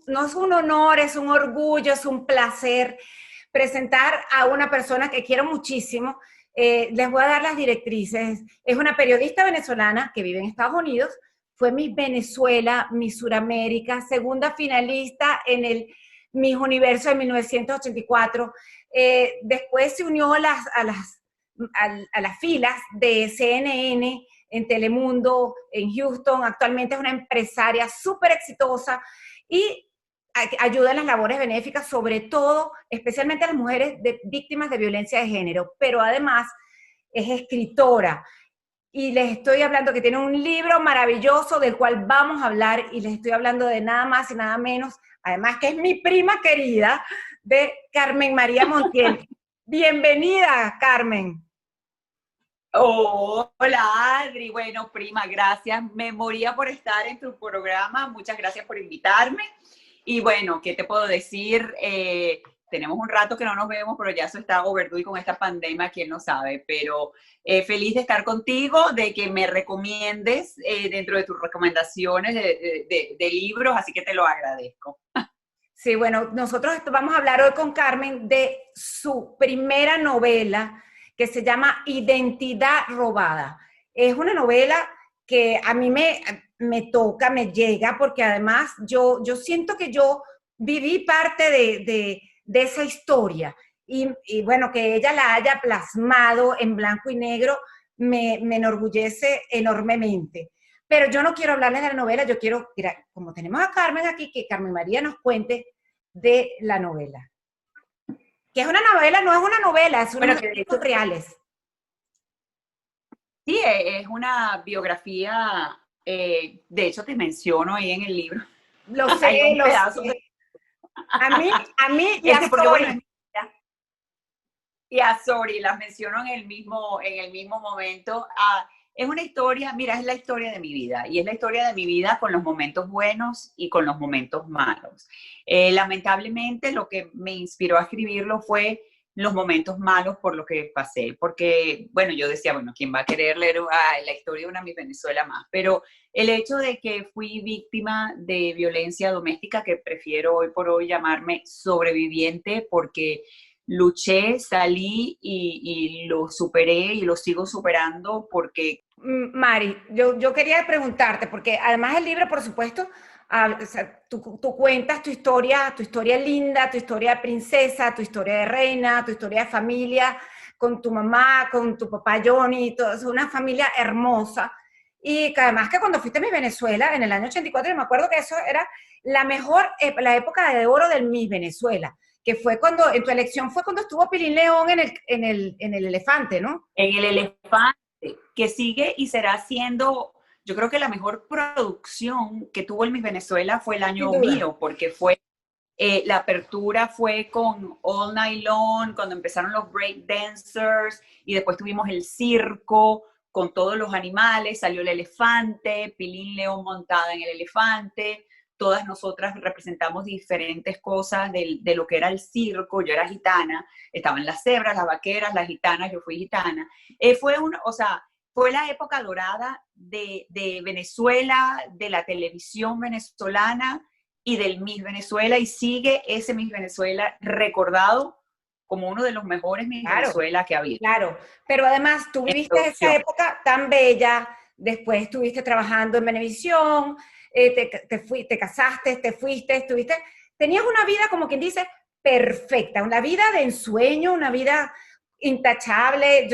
no es un honor, es un orgullo, es un placer presentar a una persona que quiero muchísimo. Les voy a dar las directrices. Es una periodista venezolana que vive en Estados Unidos, fue Miss Venezuela, Miss Suramérica, segunda finalista en el Miss Universo de 1984. Después se unió a las filas de CNN en Telemundo, en Houston. Actualmente es una empresaria súper exitosa y ayuda en las labores benéficas, sobre todo, especialmente a las mujeres víctimas de violencia de género, pero además es escritora. Y les estoy hablando que tiene un libro maravilloso del cual vamos a hablar, y les estoy hablando de nada más y nada menos, además que es mi prima querida, de Carmen María Montiel. Bienvenida, Carmen. Oh, hola Adri, bueno prima, gracias, me moría por estar en tu programa, muchas gracias por invitarme y bueno, ¿qué te puedo decir? Tenemos un rato que no nos vemos, pero ya eso está overdue con esta pandemia, quién no sabe, pero feliz de estar contigo, de que me recomiendes dentro de tus recomendaciones de libros, así que te lo agradezco. Sí, bueno, nosotros vamos a hablar hoy con Carmen de su primera novela que se llama Identidad Robada. Es una novela que a mí me toca, me llega, porque además yo siento que yo viví parte de esa historia y bueno, que ella la haya plasmado en blanco y negro me enorgullece enormemente. Pero yo no quiero hablarles de la novela, yo quiero, mira, como tenemos a Carmen aquí, que Carmen María nos cuente de la novela. Que es una novela, no es una novela, es Bueno, unos que de hechos hecho, reales. sí, es una biografía, de hecho te menciono ahí en el libro, Lo sé, hay un lo pedazo de... sé. A mí y a Porque bueno, Sori. y a Sori las menciono en el mismo momento. Es una historia, mira, es la historia de mi vida y es la historia de mi vida con los momentos buenos y con los momentos malos. Lamentablemente lo que me inspiró a escribirlo fue los momentos malos por lo que pasé, porque, bueno, yo decía, bueno, ¿quién va a querer leer la historia de una Miss Venezuela más? Pero el hecho de que fui víctima de violencia doméstica, que prefiero hoy por hoy llamarme sobreviviente, porque luché, salí y lo superé y lo sigo superando porque... Mari, yo quería preguntarte, porque además el libro, por supuesto, o sea, tú cuentas tu historia linda, tu historia de princesa, tu historia de reina, tu historia de familia, con tu mamá, con tu papá Johnny, todo, es una familia hermosa. Y que además que cuando fuiste a Miss Venezuela, en el año 84, yo me acuerdo que eso era la mejor, la época de oro del Miss Venezuela, que fue cuando, en tu elección fue cuando estuvo Pilín León en el elefante, ¿no? En el elefante, que sigue y será siendo, yo creo que la mejor producción que tuvo el Miss Venezuela fue el Sin año duda. mío, porque fue, la apertura fue con All Night Long, cuando empezaron los break dancers, y después tuvimos el circo con todos los animales, salió el elefante, Pilín León montada en el elefante, todas nosotras representamos diferentes cosas de lo que era el circo. Yo era gitana, estaban las cebras, las vaqueras, las gitanas, yo fui gitana. O sea, fue la época dorada de Venezuela, de la televisión venezolana y del Miss Venezuela, y sigue ese Miss Venezuela recordado como uno de los mejores Miss Claro, Venezuela que ha habido. claro. Pero además, tú En viviste esa producción. época tan bella, después estuviste trabajando en Venevisión, te casaste, te fuiste, estuviste, tenías una vida, como quien dice, perfecta, una vida de ensueño, una vida intachable.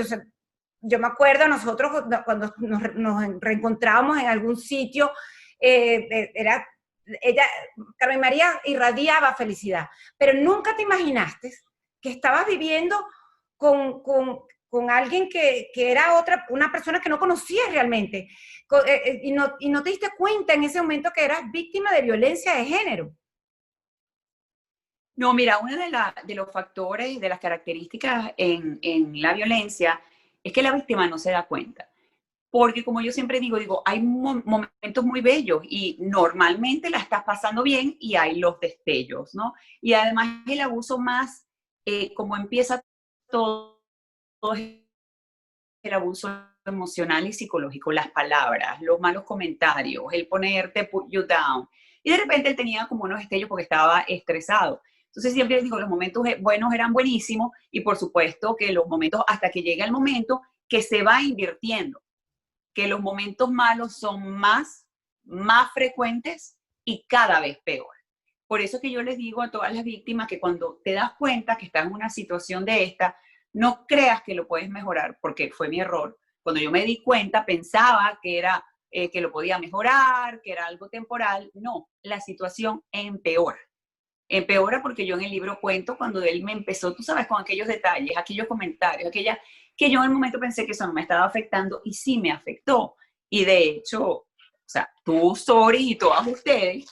Yo me acuerdo nosotros cuando nos reencontrábamos en algún sitio, era, ella, Carmen María irradiaba felicidad, pero nunca te imaginaste que estabas viviendo con alguien que era una persona que no conocías realmente, y no te diste cuenta en ese momento que eras víctima de violencia de género. No, mira, uno de los factores, de las características en la violencia es que la víctima no se da cuenta. Porque como yo siempre digo, hay momentos muy bellos y normalmente la estás pasando bien y hay los destellos, ¿no? Y además el abuso más, como empieza todo, todo es el abuso emocional y psicológico, las palabras, los malos comentarios, el ponerte put you down. Y de repente él tenía como unos destellos porque estaba estresado. Entonces siempre digo, los momentos buenos eran buenísimos y por supuesto que los momentos, hasta que llega el momento que se va invirtiendo, que los momentos malos son más frecuentes y cada vez peor. Por eso que yo les digo a todas las víctimas que cuando te das cuenta que estás en una situación de esta, no creas que lo puedes mejorar, porque fue mi error. Cuando yo me di cuenta, pensaba que era que lo podía mejorar, que era algo temporal. No, la situación empeora. Empeora porque yo en el libro cuento cuando él me empezó, tú sabes, con aquellos detalles, aquellos comentarios, que yo en el momento pensé que eso no me estaba afectando y sí me afectó. Y de hecho, o sea, tú, Sori, y todas ustedes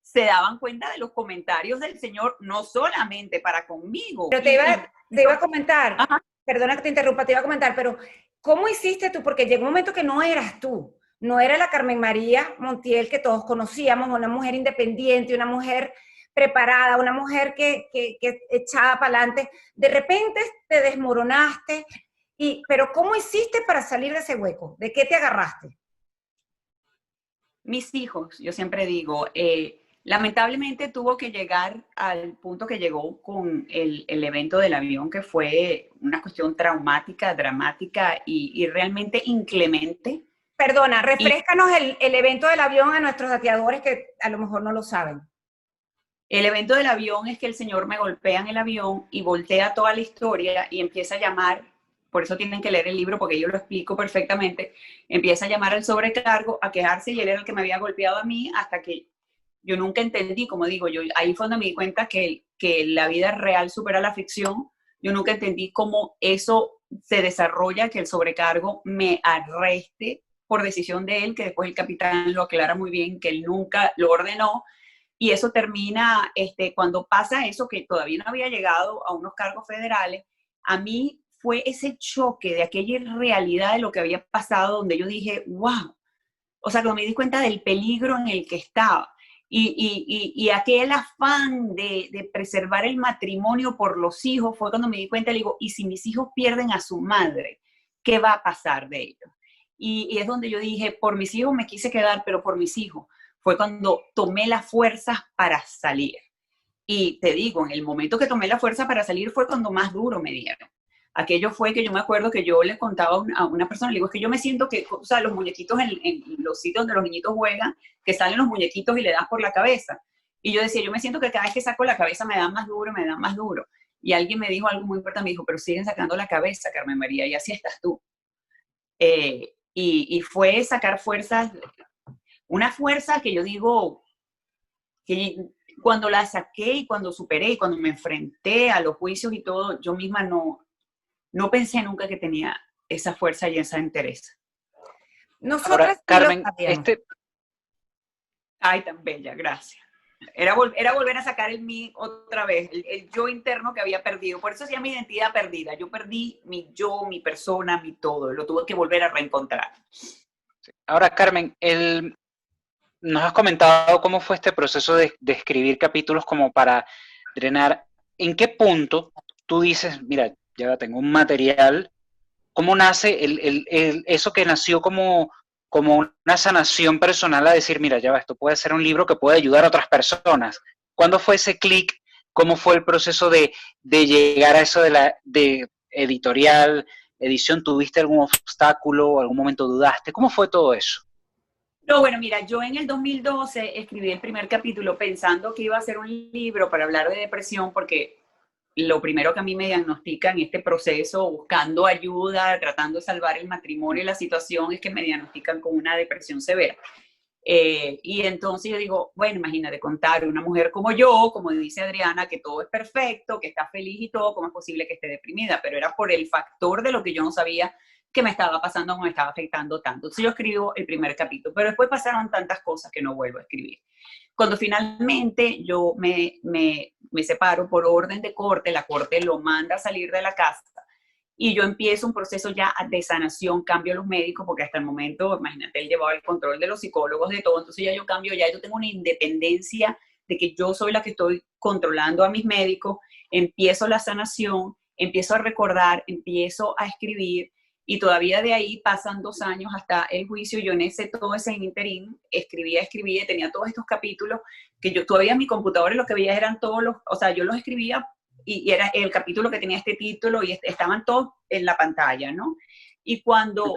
se daban cuenta de los comentarios del Señor, no solamente para conmigo. Pero te iba a comentar, ajá, perdona que te interrumpa, te iba a comentar, pero ¿cómo hiciste tú? Porque llegó un momento que no eras tú. No era la Carmen María Montiel que todos conocíamos, una mujer independiente, una mujer preparada, una mujer que echaba para adelante. De repente te desmoronaste, pero ¿cómo hiciste para salir de ese hueco? ¿De qué te agarraste? Mis hijos, yo siempre digo, lamentablemente tuvo que llegar al punto que llegó con el evento del avión, que fue una cuestión traumática, dramática y realmente inclemente. Perdona, refréscanos el evento del avión a nuestros dateadores que a lo mejor no lo saben. El evento del avión es que el señor me golpea en el avión y voltea toda la historia y empieza a llamar, por eso tienen que leer el libro porque yo lo explico perfectamente, empieza a llamar al sobrecargo, a quejarse y él era el que me había golpeado a mí hasta que yo nunca entendí, como digo, yo ahí fue donde me di cuenta que la vida real supera la ficción. Yo nunca entendí cómo eso se desarrolla, que el sobrecargo me arreste por decisión de él, que después el capitán lo aclara muy bien, que él nunca lo ordenó, y eso termina, cuando pasa eso, que todavía no había llegado a unos cargos federales, a mí fue ese choque de aquella irrealidad de lo que había pasado, donde yo dije, wow, o sea, cuando me di cuenta del peligro en el que estaba, y aquel afán de preservar el matrimonio por los hijos, fue cuando me di cuenta, le digo, ¿y si mis hijos pierden a su madre? ¿Qué va a pasar de ellos? Y es donde yo dije, por mis hijos me quise quedar, pero por mis hijos. Fue cuando tomé las fuerzas para salir. Y te digo, en el momento que tomé la fuerza para salir fue cuando más duro me dieron. Aquello fue que yo me acuerdo que yo le contaba a una persona, le digo, es que yo me siento que, o sea, los muñequitos en los sitios donde los niñitos juegan, que salen los muñequitos y le das por la cabeza. Y yo decía, yo me siento que cada vez que saco la cabeza me da más duro, me da más duro. Y alguien me dijo algo muy importante, me dijo, pero siguen sacando la cabeza, Carmen María, y así estás tú. Y fue sacar fuerzas, una fuerza que yo digo, que cuando la saqué y cuando superé y cuando me enfrenté a los juicios y todo, yo misma no pensé nunca que tenía esa fuerza y esa entereza. Nosotras, ahora, Carmen, Ay, tan bella, gracias. Era volver a sacar el mí otra vez, el yo interno que había perdido. Por eso se llama identidad perdida. Yo perdí mi yo, mi persona, mi todo. Lo tuve que volver a reencontrar. Ahora, Carmen, nos has comentado cómo fue este proceso de escribir capítulos como para drenar. ¿En qué punto tú dices, mira, ya tengo un material? ¿Cómo nace eso que nació como una sanación personal a decir, mira, ya va, esto puede ser un libro que puede ayudar a otras personas? ¿Cuándo fue ese clic? ¿Cómo fue el proceso de llegar a eso de editorial, edición? ¿Tuviste algún obstáculo? ¿Algún momento dudaste? ¿Cómo fue todo eso? No, bueno, mira, yo en el 2012 escribí el primer capítulo pensando que iba a ser un libro para hablar de depresión, porque lo primero que a mí me diagnostican en este proceso, buscando ayuda, tratando de salvar el matrimonio y la situación, es que me diagnostican con una depresión severa. Y entonces yo digo, bueno, imagínate contar una mujer como yo, como dice Adriana, que todo es perfecto, que está feliz y todo, ¿cómo es posible que esté deprimida? Pero era por el factor de lo que yo no sabía que me estaba pasando, me estaba afectando tanto. Entonces yo escribo el primer capítulo, pero después pasaron tantas cosas que no vuelvo a escribir. Cuando finalmente yo me separo por orden de corte, la corte lo manda a salir de la casa y yo empiezo un proceso ya de sanación, cambio a los médicos, porque hasta el momento, imagínate, él llevaba el control de los psicólogos, de todo, entonces ya yo cambio, ya yo tengo una independencia de que yo soy la que estoy controlando a mis médicos, empiezo la sanación, empiezo a recordar, empiezo a escribir, y todavía de ahí pasan 2 años hasta el juicio. Yo en todo ese interín escribía, tenía todos estos capítulos que yo todavía en mi computadora lo que veía eran todos los, o sea, yo los escribía y era el capítulo que tenía este título y estaban todos en la pantalla, ¿no? Y cuando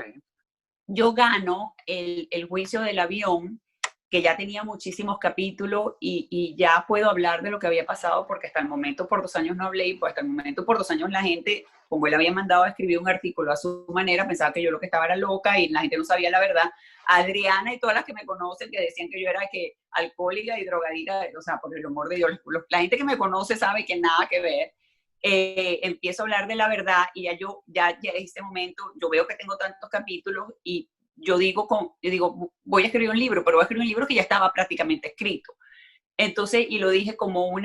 yo gano el juicio del avión, que ya tenía muchísimos capítulos y ya puedo hablar de lo que había pasado, porque hasta el momento por 2 años no hablé, y pues hasta el momento por 2 años la gente, como él había mandado a escribir un artículo a su manera, pensaba que yo lo que estaba era loca y la gente no sabía la verdad. Adriana y todas las que me conocen que decían que yo era que alcohólica y drogadita, o sea, por el amor de Dios, la gente que me conoce sabe que nada que ver. Empiezo a hablar de la verdad y ya en este momento yo veo que tengo tantos capítulos y yo digo, voy a escribir un libro, pero voy a escribir un libro que ya estaba prácticamente escrito. Entonces, y lo dije como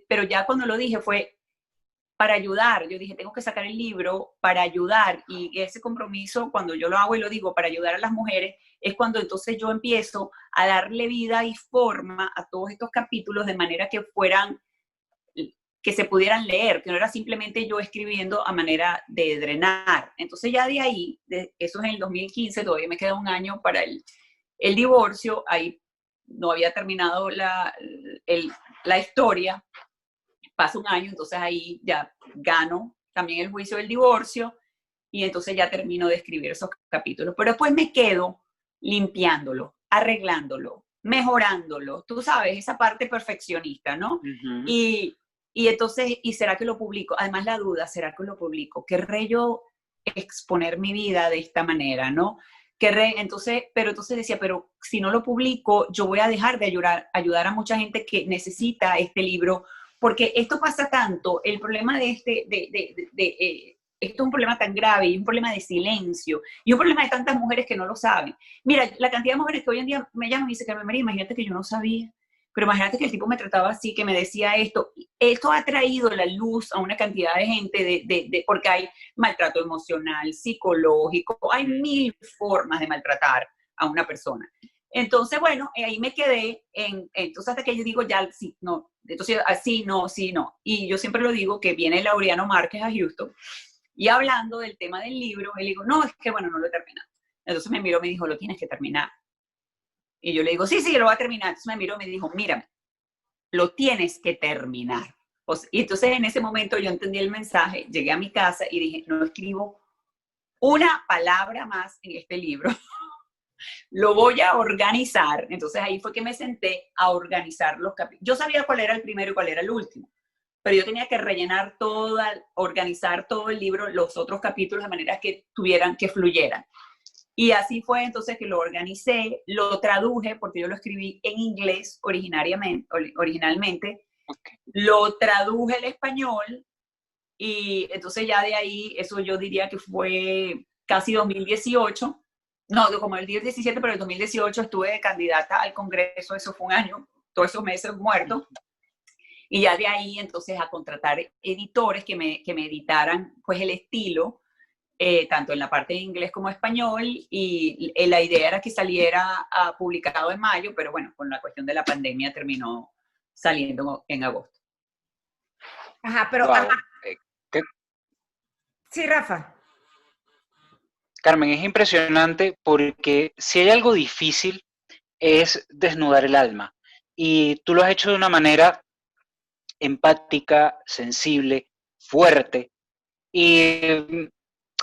pero ya cuando lo dije fue para ayudar. Yo dije, tengo que sacar el libro para ayudar, y ese compromiso, cuando yo lo hago y lo digo para ayudar a las mujeres, es cuando entonces yo empiezo a darle vida y forma a todos estos capítulos de manera que se pudieran leer, que no era simplemente yo escribiendo a manera de drenar. Entonces ya de ahí, eso es en el 2015, todavía me queda un año para el divorcio, ahí no había terminado la historia, pasa un año, entonces ahí ya gano también el juicio del divorcio, y entonces ya termino de escribir esos capítulos. Pero después me quedo limpiándolo, arreglándolo, mejorándolo, tú sabes, esa parte perfeccionista, ¿no? Y entonces, ¿y será que lo publico? Además la duda, ¿será que lo publico? ¿Querré yo exponer mi vida de esta manera, no? Entonces decía, pero si no lo publico, yo voy a dejar de ayudar a mucha gente que necesita este libro, porque esto pasa tanto, el problema de esto es un problema tan grave, y un problema de silencio, y un problema de tantas mujeres que no lo saben. Mira, la cantidad de mujeres que hoy en día me llaman y dicen, Carmen María, imagínate que yo no sabía. Pero imagínate que el tipo me trataba así, que me decía esto. Esto ha traído la luz a una cantidad de gente, porque hay maltrato emocional, psicológico, hay 1000 formas de maltratar a una persona. Entonces, bueno, ahí me quedé, entonces hasta que yo digo ya, sí, no, entonces así, no, sí, no. Y yo siempre lo digo, que viene Laureano Márquez a Houston, y hablando del tema del libro, él digo, no, es que bueno, no lo he terminado. Entonces me miró, me dijo, lo tienes que terminar. Y yo le digo, sí, lo voy a terminar. Entonces me miró y me dijo, mírame, lo tienes que terminar. Y entonces en ese momento yo entendí el mensaje, llegué a mi casa y dije, no escribo una palabra más en este libro. Lo voy a organizar. Entonces ahí fue que me senté a organizar los capítulos. Yo sabía cuál era el primero y cuál era el último, pero yo tenía que rellenar organizar todo el libro, los otros capítulos, de manera que fluyeran. Y así fue entonces que lo organicé, lo traduje, porque yo lo escribí en inglés originalmente, lo traduje al español, y entonces ya de ahí, eso yo diría que fue casi 2018, no, como el 2017, pero el 2018 estuve de candidata al Congreso, eso fue un año, todos esos meses muertos, y ya de ahí entonces a contratar editores que me editaran pues el estilo, tanto en la parte de inglés como español, y la idea era que saliera publicado en mayo, pero bueno, con la cuestión de la pandemia terminó saliendo en agosto. Ajá, pero... Wow. Ajá. Sí, Rafa. Carmen, es impresionante porque si hay algo difícil es desnudar el alma, y tú lo has hecho de una manera empática, sensible, fuerte, y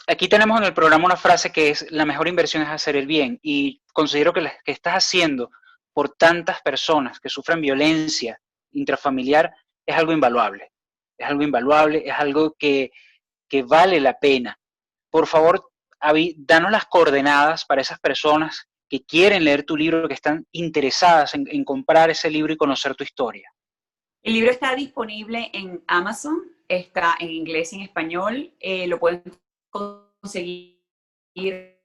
aquí tenemos en el programa una frase que es: la mejor inversión es hacer el bien, y considero que lo que estás haciendo por tantas personas que sufren violencia intrafamiliar es algo invaluable, es algo que vale la pena. Por favor, danos las coordenadas para esas personas que quieren leer tu libro, que están interesadas en comprar ese libro y conocer tu historia. El libro está disponible en Amazon, está en inglés y en español, lo pueden conseguir en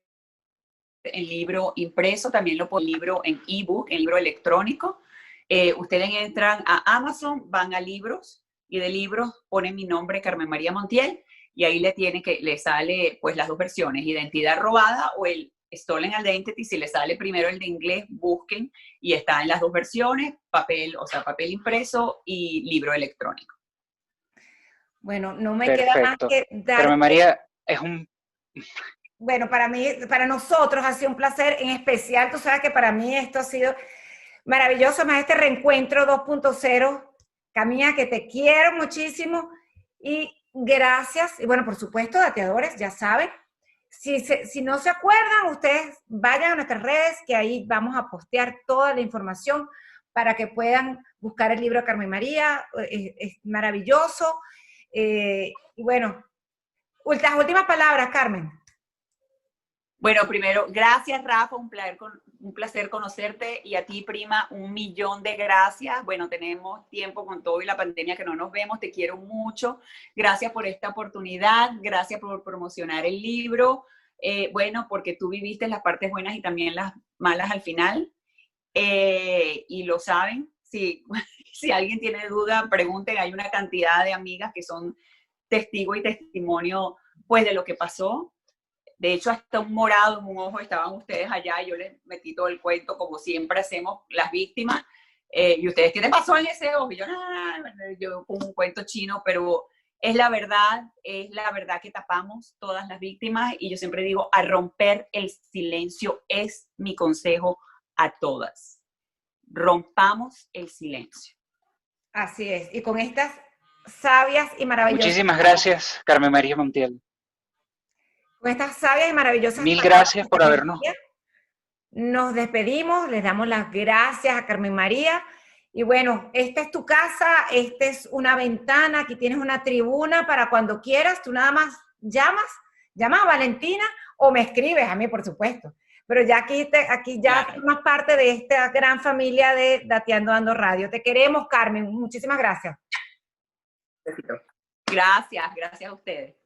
libro impreso, también lo pueden libro en ebook, en libro electrónico. Ustedes entran a Amazon, van a libros, y de libros ponen mi nombre, Carmen María Montiel, y ahí le sale pues las dos versiones, Identidad Robada o el Stolen Identity. Si le sale primero el de inglés, busquen, y está en las dos versiones, papel impreso y libro electrónico. Bueno, no me Perfecto. queda más que dar... Carmen María, bueno, para mí, para nosotros ha sido un placer, en especial, tú sabes que para mí esto ha sido maravilloso, más este reencuentro 2.0. Camila, que te quiero muchísimo y gracias. Y bueno, por supuesto, dateadores, ya saben. Si no se acuerdan, ustedes vayan a nuestras redes, que ahí vamos a postear toda la información para que puedan buscar el libro de Carmen María. Es maravilloso. Y bueno, las últimas palabras, Carmen. Bueno, primero, gracias, Rafa, un placer conocerte, y a ti, prima, 1.000.000 de gracias. Bueno, tenemos tiempo con todo y la pandemia que no nos vemos, te quiero mucho. Gracias por esta oportunidad, gracias por promocionar el libro, bueno, porque tú viviste las partes buenas y también las malas al final, y lo saben. Si alguien tiene duda, pregunten, hay una cantidad de amigas que son testigo y testimonio, pues, de lo que pasó. De hecho, hasta un morado en un ojo estaban ustedes allá, y yo les metí todo el cuento, como siempre hacemos las víctimas, y ustedes, ¿qué te pasó en ese ojo? Y yo con un cuento chino, pero es la verdad que tapamos todas las víctimas, y yo siempre digo, a romper el silencio es mi consejo a todas. Rompamos el silencio. Así es, y con estas sabias y maravillosas... Muchísimas gracias, Carmen María Montiel. Con estas sabias y maravillosas Mil palabras gracias por habernos. Nos despedimos, les damos las gracias a Carmen María. Y bueno, esta es tu casa, esta es una ventana, aquí tienes una tribuna para cuando quieras, tú nada más llamas a Valentina o me escribes a mí, por supuesto. Pero ya aquí ya formas parte de esta gran familia de Dateando Ando Radio. Te queremos, Carmen. Muchísimas gracias. Gracias a ustedes.